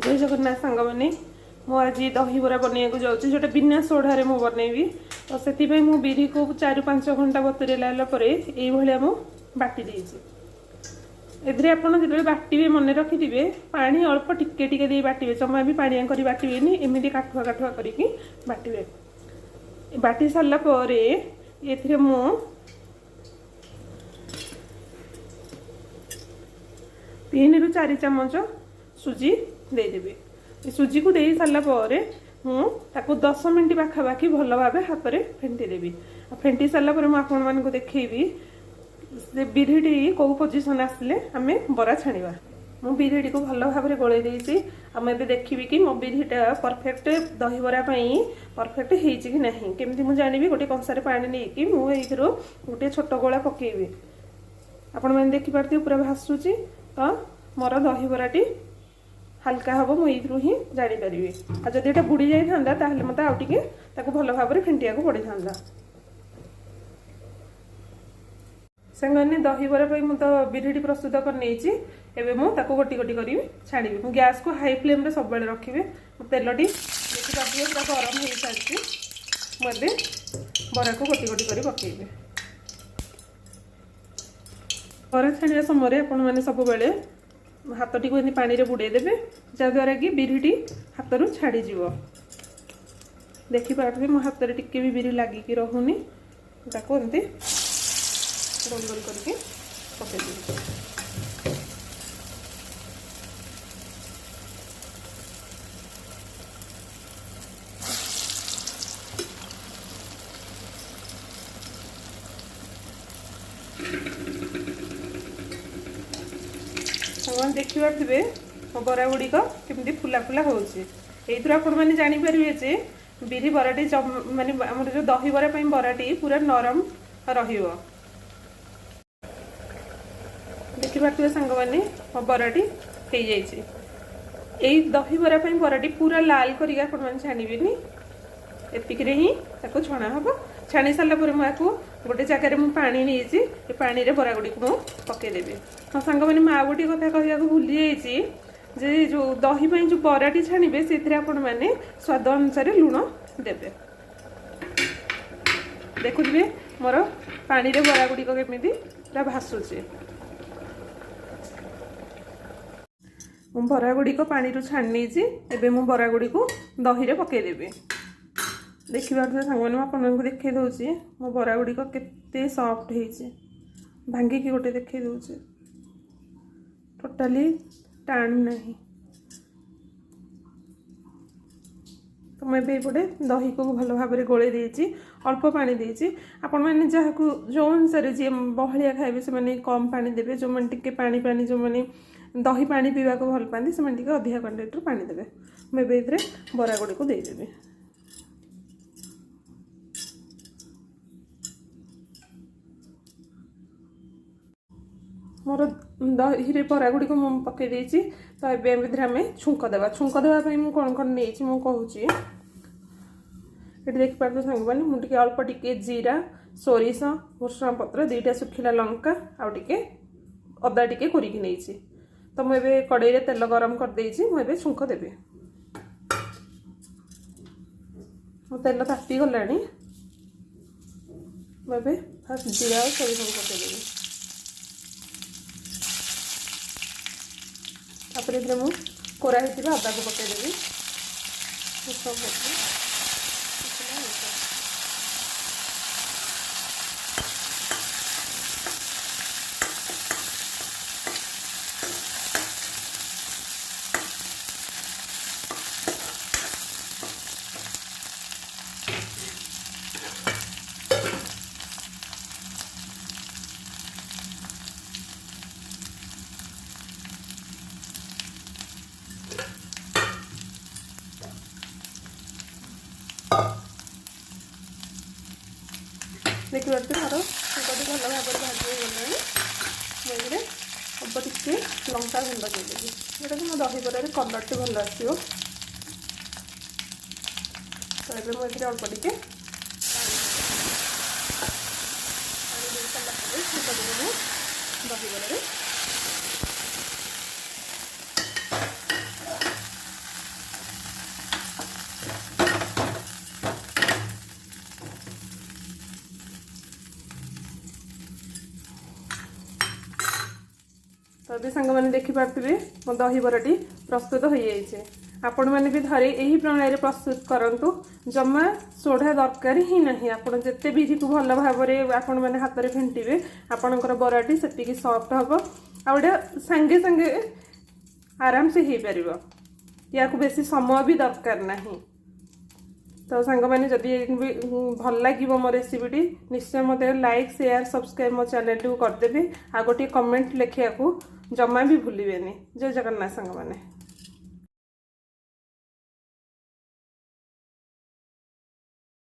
जय जगन्नाथ सांग मैंने मु आज दहीबरा बनवाक जाऊँगी जोटा बिना सोढ़े मु बनैबी तो से मु बिरी को 4-5 घंटा बतुरेला ये बाटी देती एथे आप जो बाटे मन रखिथे पानी अल्प टिके टिके दे बाटे जमा भी पानिया कर बाटेनि एमती काठुआ काठुआ करके बाटे बाटी सारापर ये मु 3 ରୁ 4 ଚାମଚ सुजी देदेवी सुजी को दे सारापर मुझे 10 मिनट पाखापाखि भल भाव हाथ में फेंटी देवी फेंटी सारापर मुझे देखी से बिरीटी कौ पोजिशन आसिले आम बरा छाणा मु बिरीटी को भल भाव में गोले देती आम ए देखी कि मो बिरीटा परफेक्ट दहीबरा परफेक्ट होती कि नहीं केमती मुझे जानी गोटे कंसार पानी नहीं मुझे गोटे छोट गोला पकेबी आपण मैंने देखिपारे पूरा भासुची तो मोर दहीबराटी हल्का हम मुझे ही जापर आ जब ये बुड़ी जाता मत आउटे भल भाव में फेंटिया पड़ था से दहीबरा मुझे तो बिरीटी प्रस्तुत कर एवं मुझे गोटी गोटी कर छाड़ी मुझे गैस को हाई फ्लेम सब बेले रखी तेलटी देखिए पूरा गरम हो सारी मुझे बरा को गोटी गोटी कर पकेबी बरा छाड़ा समय आपण मैंने सब बेले हाथटी को पानी रे बुड़े देवे जद्वारा कि बिरीटी हाथ रू छाड़ी जीव देखिपारे मो हाथ में टिके भी बिरी लगिकी रहुनी ताको एमती गोल गोल करके पकेदेवी देखिपे मो बरा गुड़िक केमती फुला फुला होने जापर जे बिरी बराटी माने आम जो दहीबरा बराटी पूरा नरम देखिपे सांग मैंने मो बराटी हो जाए दहीबरा बराटी पूरा लाल करके छाणीबेनि एतिक ही छणा हम छाणी सारापर मुझे गोटे जगार मुझे पानी नहीं पानी रे बरा गुड़ी को पकईदेवी हाँ सांग मैंने माँ गोटे कथा कह भूली जाइए जो दही जो बराटी छाणीबे से मैंने स्वाद अनुसार लुण देवे देखुए मोर पानी रे बरा गुड़ी केमी पूरा भासुचे मु बरा गुड़ी पानी रू छाणी नहीं मु बरा गुड़ी को दही रे पकईदेवी देखिए सांग मैंने आपको देखे दूसरी मो बरा गुड़िक के सफ्ट हो भांगिकी गोटे देखे दूचे टोटाली टाण नहीं तो मुझे ये दही को भल भाव में गोले देती अल्प पानी देती आपण मैंने जहाँ जो अनुसार जी बहलिया खाइबे से कम पानी देवे जो मैंने टिके पानी पानी जो मैंने दही पानी पीवा को भल पाती से अधिका क्वांटिटी पानी देवे मुझे बरा गुड़ी को देदेवी मोर दही बरा गुड़ी को पकई देती तो ये आम छुंक देवाई मुझे कौन कौन नहीं मुझे कहूँ ये देखिपारे सांग मैंने मुझे अल्प टिके जीरा सोरिष भुसुंगा पत्र 2टा सुखिला लंका आउ टिके अदा टिके कोरिकी नहीं तो मुझे कड़े तेल गरम कर देती मुझे छुंक देवी मो तेल ताती गला मुझे फास्ट जीरा और सोरिष पकईदेवी तापर ये मुझे कोरा होता अदा को पकईदेवी देखिए मोर छुंकटी भल भाव में भाजी गला हम टे लंका गुंड देदेवी जोटा कि मो दहीबर कलर टी भल आसो तो ये मुझे अल्प टे दहीबर तो भी सांग मैंने देखी पार्थिबे मो दहीबराटी प्रस्तुत हो जाइए। आपण मैंने भी धरे यही प्रणाली प्रस्तुत करंतु जमा सोढ़ा दरकार ही नहीं। आपण जिते बिरी को भल भाव आपण मैंने हाथ में फेंटे आपणकर बराटी से सॉफ्ट हम आउटा सांगे सांगे आराम से हो पार या बेसी समय भी दरकार नहीं। तो सांग मैंने जदि भल लगे मो रेसिपीटी निश्चय मत लाइक शेयर सब्सक्राइब मो चैनल को करदेवे आ गोटे कमेंट लिखा जमा भी भूलें। जय जगन्नाथ सांग मैंने।